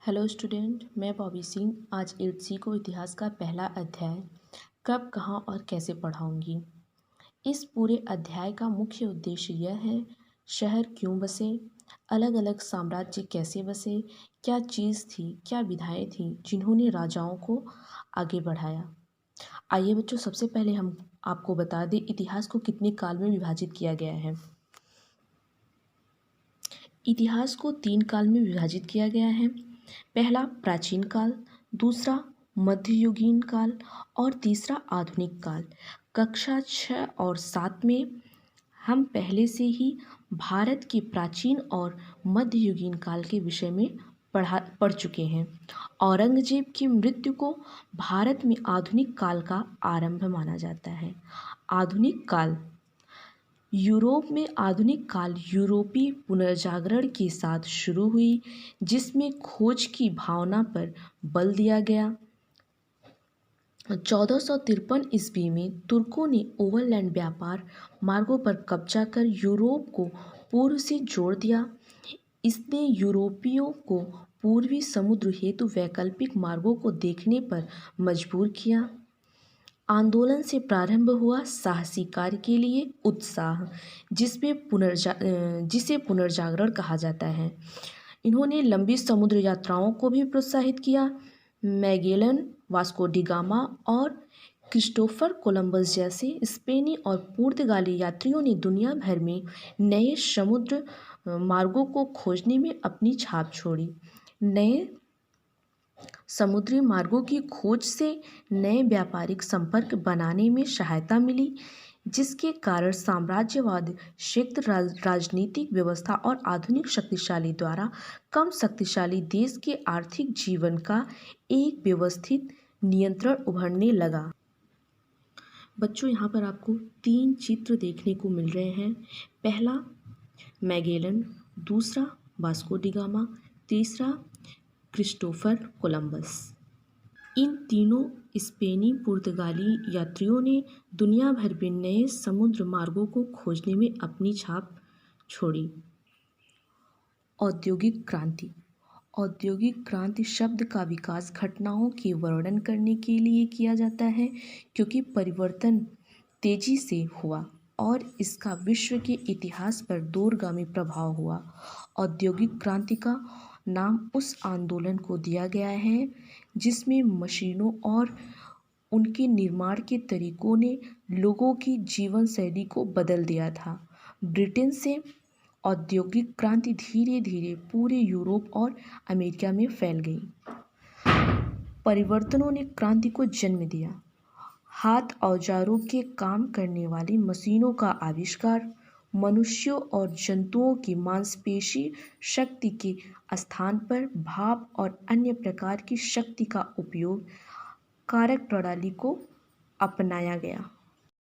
Hello student, मैं बॉबी सिंह आज 8C को इतिहास का पहला अध्याय कब, कहाँ और कैसे पढ़ाऊँगी। इस पूरे अध्याय का मुख्य उद्देश्य यह है शहर क्यों बसे, अलग अलग साम्राज्य कैसे बसे, क्या चीज़ थी, क्या विधाएं थीं जिन्होंने राजाओं को आगे बढ़ाया। आइए बच्चों, सबसे पहले हम आपको बता दें इतिहास को कितने काल में विभाजित किया गया है। इतिहास को 3 काल में विभाजित किया गया है। पहला प्राचीन काल, दूसरा मध्ययुगीन काल और तीसरा आधुनिक काल। कक्षा 6 और 7 में हम पहले से ही भारत के प्राचीन और मध्ययुगीन काल के विषय में पढ़ चुके हैं। औरंगजेब की मृत्यु को भारत में आधुनिक काल का आरंभ माना जाता है। आधुनिक काल यूरोप में आधुनिक काल यूरोपीय पुनर्जागरण के साथ शुरू हुई, जिसमें खोज की भावना पर बल दिया गया। 1453 ईस्वी में तुर्कों ने ओवरलैंड व्यापार मार्गों पर कब्जा कर यूरोप को पूर्व से जोड़ दिया। इसने यूरोपियों को पूर्वी समुद्र हेतु वैकल्पिक मार्गों को देखने पर मजबूर किया। आंदोलन से प्रारंभ हुआ साहसी कार्य के लिए उत्साह, जिसे पुनर्जागरण कहा जाता है। इन्होंने लंबी समुद्र यात्राओं को भी प्रोत्साहित किया। मैगेलन, वास्को डी गामा और क्रिस्टोफर कोलंबस जैसे स्पेनी और पुर्तगाली यात्रियों ने दुनिया भर में नए समुद्र मार्गों को खोजने में अपनी छाप छोड़ी। नए समुद्री मार्गों की खोज से नए व्यापारिक संपर्क बनाने में सहायता मिली, जिसके कारण साम्राज्यवाद क्षेत्र राजनीतिक व्यवस्था और आधुनिक शक्तिशाली द्वारा कम शक्तिशाली देश के आर्थिक जीवन का एक व्यवस्थित नियंत्रण उभरने लगा। बच्चों, यहाँ पर आपको 3 चित्र देखने को मिल रहे हैं। पहला मैगेलन, दूसरा वास्को डी गामा, तीसरा क्रिस्टोफर कोलंबस। इन तीनों स्पेनी पुर्तगाली यात्रियों ने दुनिया भर में नए समुद्र मार्गों को खोजने में अपनी छाप छोड़ी। औद्योगिक क्रांति। औद्योगिक क्रांति शब्द का विकास घटनाओं के वर्णन करने के लिए किया जाता है, क्योंकि परिवर्तन तेजी से हुआ और इसका विश्व के इतिहास पर दूरगामी प्रभाव हुआ। औद्योगिक क्रांति का नाम उस आंदोलन को दिया गया है जिसमें मशीनों और उनके निर्माण के तरीकों ने लोगों की जीवन शैली को बदल दिया था। ब्रिटेन से औद्योगिक क्रांति धीरे धीरे पूरे यूरोप और अमेरिका में फैल गई। परिवर्तनों ने क्रांति को जन्म दिया। हाथ औजारों के काम करने वाली मशीनों का आविष्कार, मनुष्यों और जंतुओं की मांसपेशी शक्ति के स्थान पर भाप और अन्य प्रकार की शक्ति का उपयोग कारक प्रणाली को अपनाया गया।